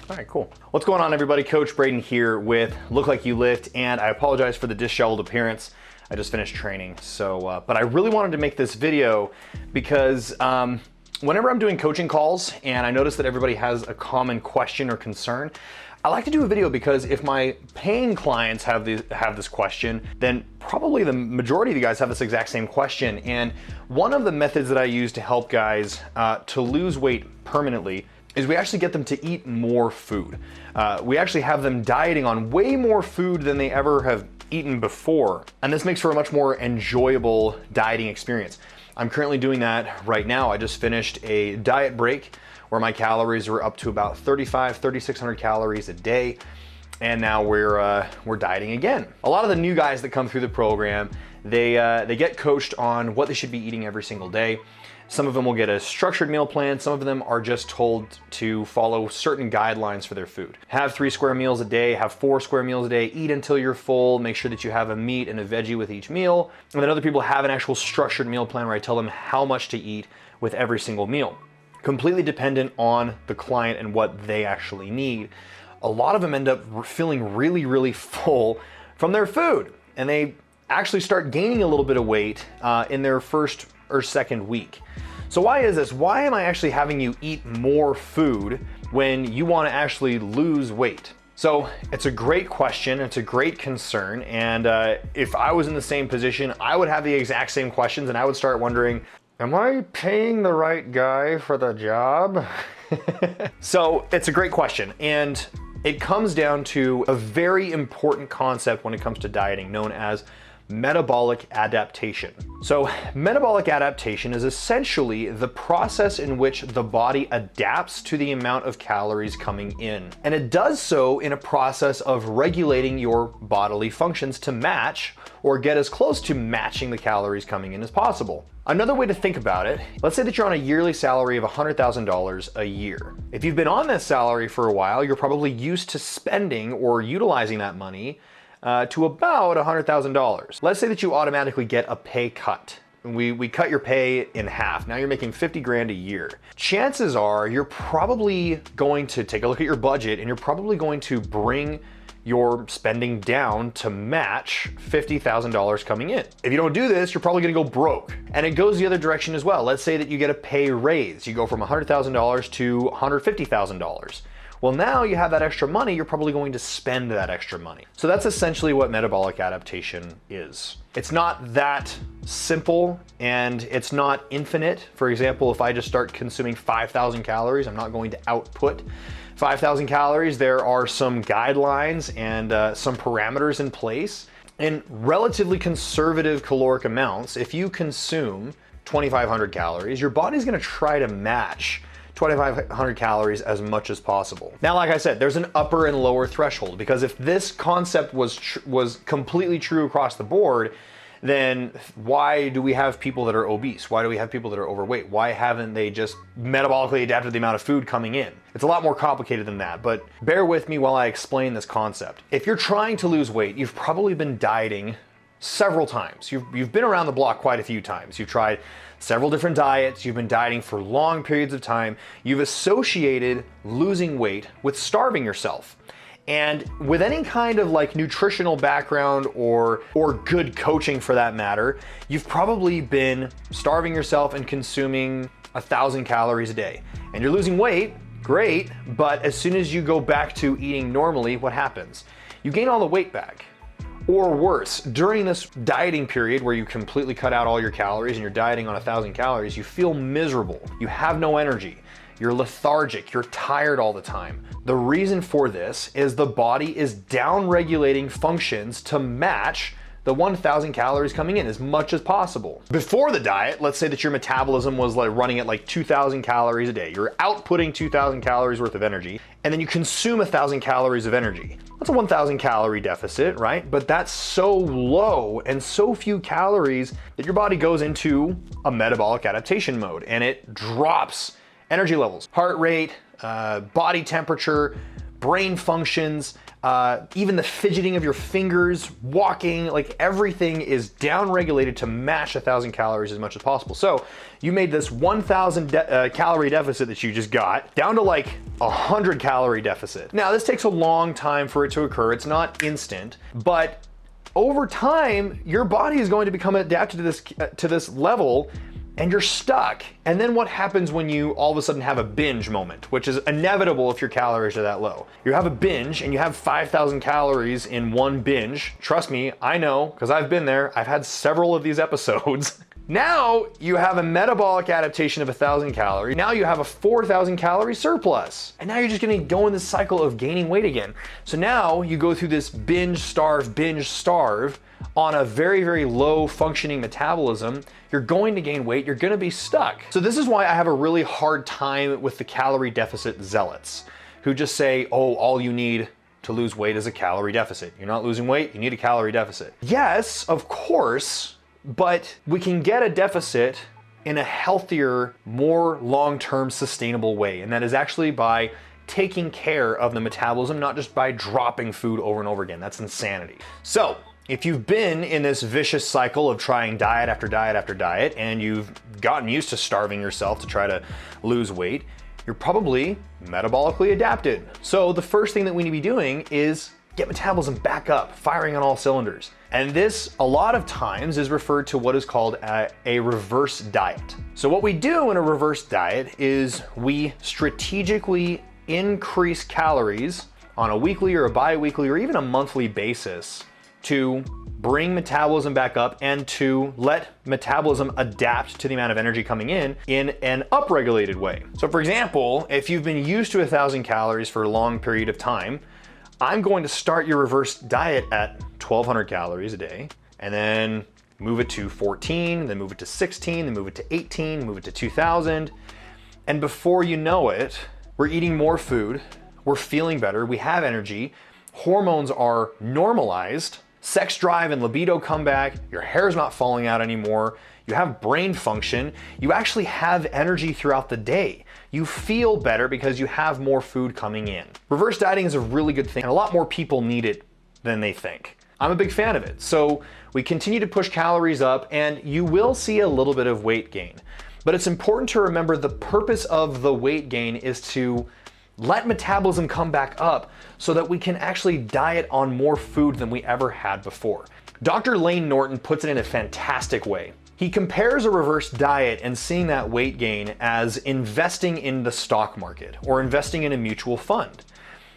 All right, cool. What's going on, everybody? Coach Braden here with Look Like You Lift, and I apologize for the disheveled appearance. I just finished training, so but I really wanted to make this video because whenever I'm doing coaching calls and I notice that everybody has a common question or concern, I like to do a video because if my paying clients have this question, then probably the majority of you guys have this exact same question. And one of the methods that I use to help guys to lose weight permanently is we actually get them to eat more food. We actually have them dieting on way more food than they ever have eaten before. And this makes for a much more enjoyable dieting experience. I'm currently doing that right now. I just finished a diet break where my calories were up to about 3,600 calories a day. And now we're dieting again. A lot of the new guys that come through the program, they get coached on what they should be eating every single day. Some of them will get a structured meal plan. Some of them are just told to follow certain guidelines for their food. Have 3 square meals a day, have 4 square meals a day, eat until you're full, make sure that you have a meat and a veggie with each meal. And then other people have an actual structured meal plan where I tell them how much to eat with every single meal. Completely dependent on the client and what they actually need. A lot of them end up feeling really, really full from their food, and they actually start gaining a little bit of weight in their first or second week. So why is this? Why am I actually having you eat more food when you want to actually lose weight? So it's a great question, it's a great concern, and if I was in the same position, I would have the exact same questions, and I would start wondering, am I paying the right guy for the job? So it's a great question, and it comes down to a very important concept when it comes to dieting known as metabolic adaptation. So metabolic adaptation is essentially the process in which the body adapts to the amount of calories coming in. And it does so in a process of regulating your bodily functions to match or get as close to matching the calories coming in as possible. Another way to think about it, let's say that you're on a yearly salary of $100,000 a year. If you've been on this salary for a while, you're probably used to spending or utilizing that money to about $100,000. Let's say that you automatically get a pay cut. We cut your pay in half. Now you're making 50 grand a year. Chances are you're probably going to take a look at your budget and you're probably going to bring your spending down to match $50,000 coming in. If you don't do this, you're probably gonna go broke. And it goes the other direction as well. Let's say that you get a pay raise. You go from $100,000 to $150,000. Well, now you have that extra money, you're probably going to spend that extra money. So that's essentially what metabolic adaptation is. It's not that simple and it's not infinite. For example, if I just start consuming 5,000 calories, I'm not going to output 5,000 calories. There are some guidelines and some parameters in place. In relatively conservative caloric amounts, if you consume 2,500 calories, your body's gonna try to match 2,500 calories as much as possible. Now, like I said, there's an upper and lower threshold, because if this concept was completely true across the board, then why do we have people that are obese? Why do we have people that are overweight? Why haven't they just metabolically adapted the amount of food coming in? It's a lot more complicated than that, but bear with me while I explain this concept. If you're trying to lose weight, you've probably been dieting several times. You've been around the block quite a few times. You've tried several different diets. You've been dieting for long periods of time. You've associated losing weight with starving yourself. And with any kind of like nutritional background or good coaching for that matter, you've probably been starving yourself and consuming 1,000 calories a day. And you're losing weight, great, but as soon as you go back to eating normally, what happens? You gain all the weight back. Or worse, during this dieting period where you completely cut out all your calories and you're dieting on 1,000 calories, you feel miserable. You have no energy. You're lethargic. You're tired all the time. The reason for this is the body is down-regulating functions to match the 1,000 calories coming in as much as possible. Before the diet, let's say that your metabolism was like running at like 2,000 calories a day. You're outputting 2,000 calories worth of energy, and then you consume 1,000 calories of energy. That's a 1,000 calorie deficit, right? But that's so low and so few calories that your body goes into a metabolic adaptation mode, and it drops energy levels, heart rate, body temperature, brain functions, even the fidgeting of your fingers, walking, like everything is down-regulated to match 1,000 calories as much as possible. So you made this 1,000 calorie deficit that you just got down to like 100 calorie deficit. Now this takes a long time for it to occur. It's not instant, but over time, your body is going to become adapted to this level, and you're stuck. And then what happens when you all of a sudden have a binge moment, which is inevitable if your calories are that low? You have a binge and you have 5,000 calories in one binge. Trust me, I know, because I've been there. I've had several of these episodes. Now you have a metabolic adaptation of 1,000 calories. Now you have a 4,000 calorie surplus. And now you're just gonna go in this cycle of gaining weight again. So now you go through this binge, starve on a very, very low functioning metabolism. You're going to gain weight, you're gonna be stuck. So this is why I have a really hard time with the calorie deficit zealots who just say, oh, all you need to lose weight is a calorie deficit. You're not losing weight, you need a calorie deficit. Yes, of course, but we can get a deficit in a healthier, more long-term sustainable way. And that is actually by taking care of the metabolism, not just by dropping food over and over again. That's insanity. So if you've been in this vicious cycle of trying diet after diet after diet, and you've gotten used to starving yourself to try to lose weight, you're probably metabolically adapted. So the first thing that we need to be doing is get metabolism back up, firing on all cylinders. And this, a lot of times, is referred to what is called a reverse diet. So what we do in a reverse diet is we strategically increase calories on a weekly or a bi-weekly or even a monthly basis to bring metabolism back up and to let metabolism adapt to the amount of energy coming in an upregulated way. So for example, if you've been used to 1,000 calories for a long period of time, I'm going to start your reverse diet at 1,200 calories a day, and then move it to 14, then move it to 16, then move it to 18, move it to 2,000. And before you know it, we're eating more food, we're feeling better, we have energy, hormones are normalized, sex drive and libido come back, your hair's not falling out anymore, you have brain function, you actually have energy throughout the day. You feel better because you have more food coming in. Reverse dieting is a really good thing, and a lot more people need it than they think. I'm a big fan of it. So we continue to push calories up, and you will see a little bit of weight gain. But it's important to remember the purpose of the weight gain is to let metabolism come back up so that we can actually diet on more food than we ever had before. Dr. Layne Norton puts it in a fantastic way. He compares a reverse diet and seeing that weight gain as investing in the stock market or investing in a mutual fund.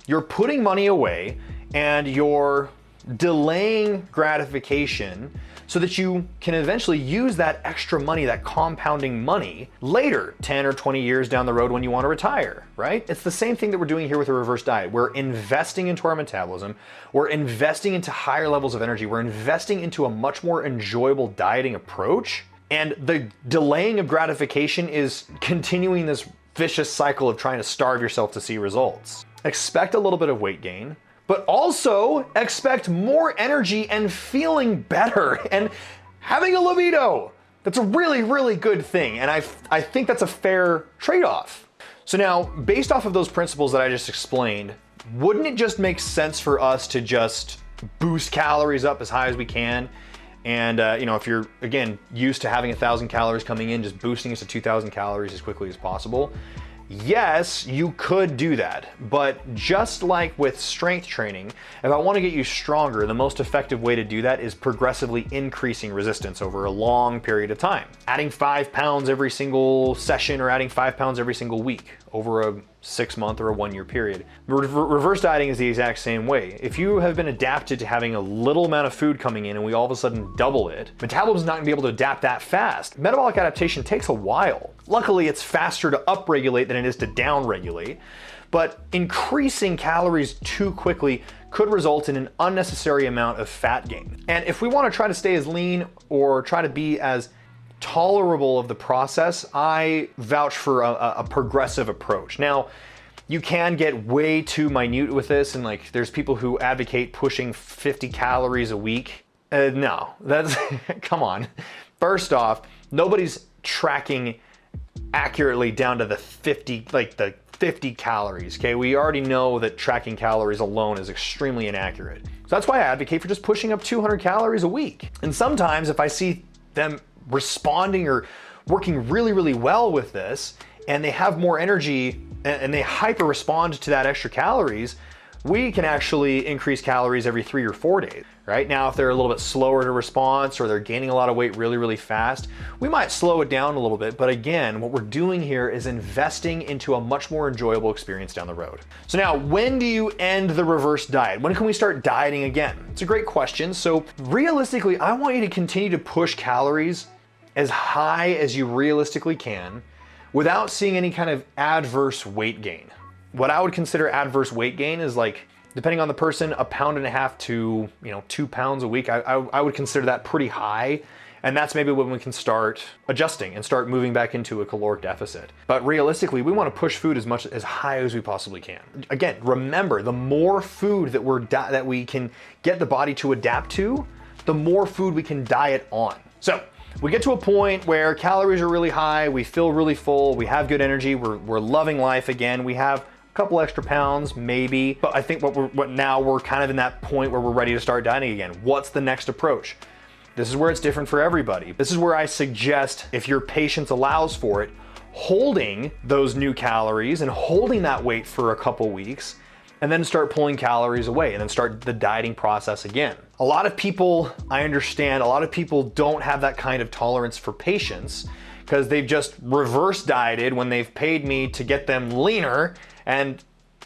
You're putting money away and you're delaying gratification so that you can eventually use that extra money, that compounding money, later, 10 or 20 years down the road when you want to retire, right? It's the same thing that we're doing here with a reverse diet. We're investing into our metabolism, we're investing into higher levels of energy, we're investing into a much more enjoyable dieting approach, and the delaying of gratification is continuing this vicious cycle of trying to starve yourself to see results. Expect a little bit of weight gain, but also expect more energy and feeling better and having a libido. That's a really, really good thing. And I think that's a fair trade-off. So now, based off of those principles that I just explained, wouldn't it just make sense for us to just boost calories up as high as we can? And if you're, again, used to having 1,000 calories coming in, just boosting it to 2,000 calories as quickly as possible? Yes, you could do that, but just like with strength training, if I want to get you stronger, the most effective way to do that is progressively increasing resistance over a long period of time. Adding 5 pounds every single session or adding 5 pounds every single week over a 6-month or a 1-year period. Reverse dieting is the exact same way. If you have been adapted to having a little amount of food coming in and we all of a sudden double it, metabolism is not gonna be able to adapt that fast. Metabolic adaptation takes a while. Luckily, it's faster to upregulate than it is to downregulate, but increasing calories too quickly could result in an unnecessary amount of fat gain. And if we wanna try to stay as lean or try to be as tolerable of the process, I vouch for a progressive approach. Now, you can get way too minute with this, and like there's people who advocate pushing 50 calories a week. No, that's, come on. First off, nobody's tracking accurately down to the 50, like the 50 calories, okay? We already know that tracking calories alone is extremely inaccurate. So that's why I advocate for just pushing up 200 calories a week. And sometimes if I see them responding or working really, really well with this, and they have more energy and they hyper respond to that extra calories, we can actually increase calories every 3 or 4 days. Right now, if they're a little bit slower to response or they're gaining a lot of weight really, really fast, we might slow it down a little bit. But again, what we're doing here is investing into a much more enjoyable experience down the road. So now, when do you end the reverse diet? When can we start dieting again? It's a great question. So realistically, I want you to continue to push calories as high as you realistically can without seeing any kind of adverse weight gain. What I would consider adverse weight gain is, like, depending on the person, 1.5 pounds to 2 pounds a week. I would consider that pretty high. And that's maybe when we can start adjusting and start moving back into a caloric deficit. But realistically, we want to push food as high as we possibly can. Again, remember, the more food that we can get the body to adapt to, the more food we can diet on. So we get to a point where calories are really high, we feel really full, we have good energy, we're loving life again, we have couple extra pounds maybe, but I think now we're kind of in that point where we're ready to start dieting again. What's the next approach? This is where it's different for everybody. This is where I suggest, if your patience allows for it, holding those new calories and holding that weight for a couple weeks, and then start pulling calories away and then start the dieting process again. A lot of people, I understand, a lot of people don't have that kind of tolerance for patience because they've just reverse dieted when they've paid me to get them leaner, and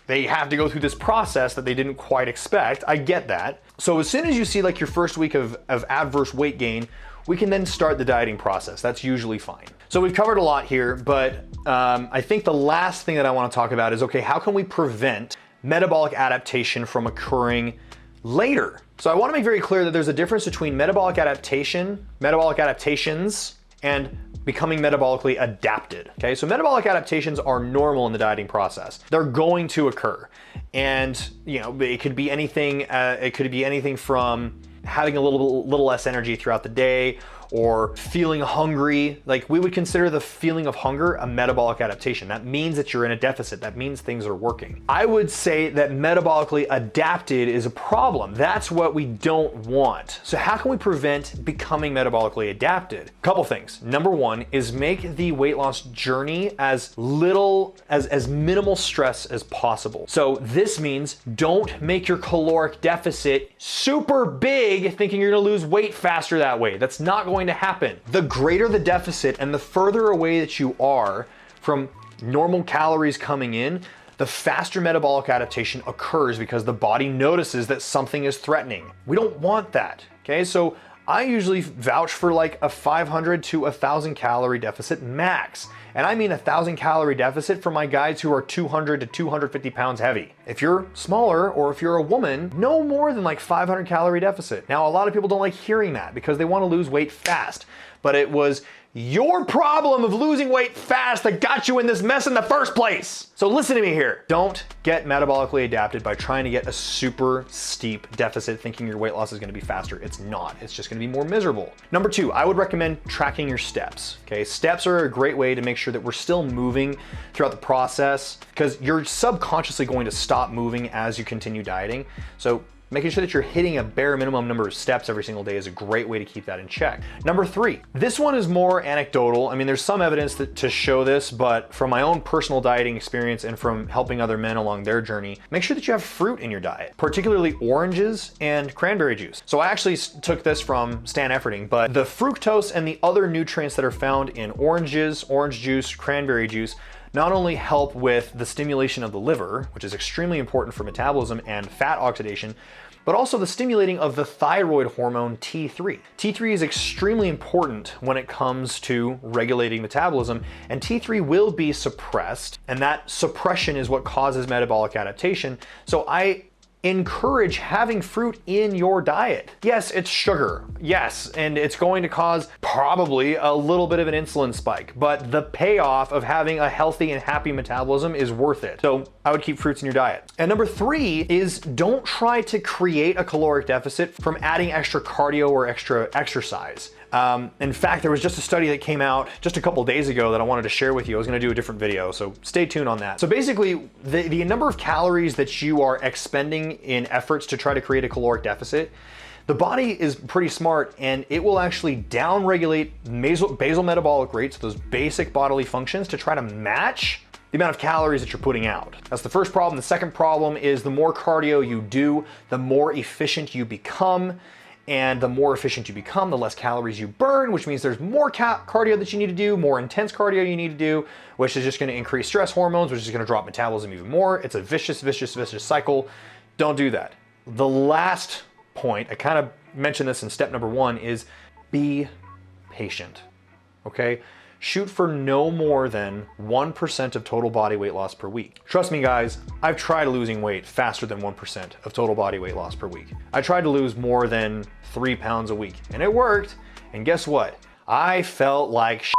they have to go through this process that they didn't quite expect. I get that. So as soon as you see like your first week of adverse weight gain, we can then start the dieting process. That's usually fine. So we've covered a lot here, but I think the last thing that I want to talk about is, okay, how can we prevent metabolic adaptation from occurring later? So I want to make very clear that there's a difference between metabolic adaptation, metabolic adaptations, and becoming metabolically adapted. Okay, so metabolic adaptations are normal in the dieting process. They're going to occur, and it could be anything. It could be anything from having a little less energy throughout the day, or feeling hungry. Like, we would consider the feeling of hunger a metabolic adaptation. That means that you're in a deficit. That means things are working. I would say that metabolically adapted is a problem. That's what we don't want. So how can we prevent becoming metabolically adapted? A couple things. Number one is make the weight loss journey as minimal stress as possible. So this means don't make your caloric deficit super big thinking you're gonna lose weight faster that way. That's not going to happen. The greater the deficit and the further away that you are from normal calories coming in, the faster metabolic adaptation occurs because the body notices that something is threatening. We don't want that, okay? So I usually vouch for like a 500 to 1,000 calorie deficit max. And I mean 1,000 calorie deficit for my guys who are 200 to 250 pounds heavy. If you're smaller, or if you're a woman, no more than like 500 calorie deficit. Now, a lot of people don't like hearing that because they want to lose weight fast, but it was your problem of losing weight fast that got you in this mess in the first place. So listen to me here. Don't get metabolically adapted by trying to get a super steep deficit thinking your weight loss is gonna be faster. It's not. It's just gonna be more miserable. Number two, I would recommend tracking your steps. Okay, steps are a great way to make sure that we're still moving throughout the process, because you're subconsciously going to stop moving as you continue dieting. So making sure that you're hitting a bare minimum number of steps every single day is a great way to keep that in check. Number three, this one is more anecdotal. I mean, there's some evidence to show this, but from my own personal dieting experience and from helping other men along their journey, make sure that you have fruit in your diet, particularly oranges and cranberry juice. So I actually took this from Stan Efferding, but the fructose and the other nutrients that are found in oranges, orange juice, cranberry juice, not only help with the stimulation of the liver, which is extremely important for metabolism and fat oxidation, but also the stimulating of the thyroid hormone T3. T3 is extremely important when it comes to regulating metabolism, and T3 will be suppressed, and that suppression is what causes metabolic adaptation. So I encourage having fruit in your diet. Yes, it's sugar. Yes, and it's going to cause probably a little bit of an insulin spike, but the payoff of having a healthy and happy metabolism is worth it. So I would keep fruits in your diet. And number three is, don't try to create a caloric deficit from adding extra cardio or extra exercise. In fact, there was just a study that came out just a couple days ago that I wanted to share with you. I was gonna do a different video, so stay tuned on that. So basically, the number of calories that you are expending in efforts to try to create a caloric deficit, the body is pretty smart and it will actually downregulate basal metabolic rates, those basic bodily functions, to try to match the amount of calories that you're putting out. That's the first problem. The second problem is the more cardio you do, the more efficient you become. And the more efficient you become, the less calories you burn, which means there's more cardio that you need to do, more intense cardio you need to do, which is just gonna increase stress hormones, which is gonna drop metabolism even more. It's a vicious cycle. Don't do that. The last point, I kind of mentioned this in step number 1, is be patient, okay? Shoot for no more than 1% of total body weight loss per week. Trust me guys, I've tried losing weight faster than 1% of total body weight loss per week. I tried to lose more than 3 pounds a week and it worked. And guess what? I felt like shit.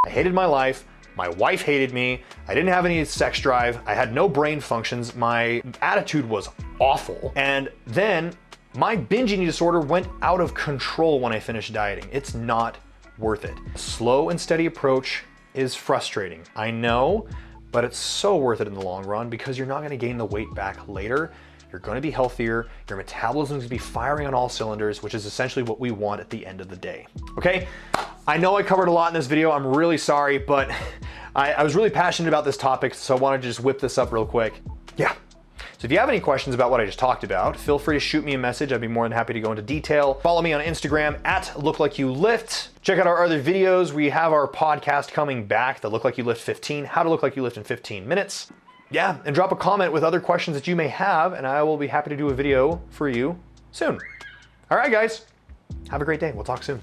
I hated my life. My wife hated me. I didn't have any sex drive. I had no brain functions. My attitude was awful. And then my binge eating disorder went out of control when I finished dieting. It's not worth it. A slow and steady approach is frustrating, I know, but it's so worth it in the long run because you're not gonna gain the weight back later. You're gonna be healthier, your metabolism is gonna be firing on all cylinders, which is essentially what we want at the end of the day, okay? I know I covered a lot in this video, I'm really sorry, but I was really passionate about this topic, so I wanted to just whip this up real quick. Yeah. So if you have any questions about what I just talked about, feel free to shoot me a message. I'd be more than happy to go into detail. Follow me on Instagram at LookLikeYouLift. Check out our other videos. We have our podcast coming back, the Look Like You Lift 15, how to look like you lift in 15 minutes. Yeah, and drop a comment with other questions that you may have, and I will be happy to do a video for you soon. All right, guys, have a great day. We'll talk soon.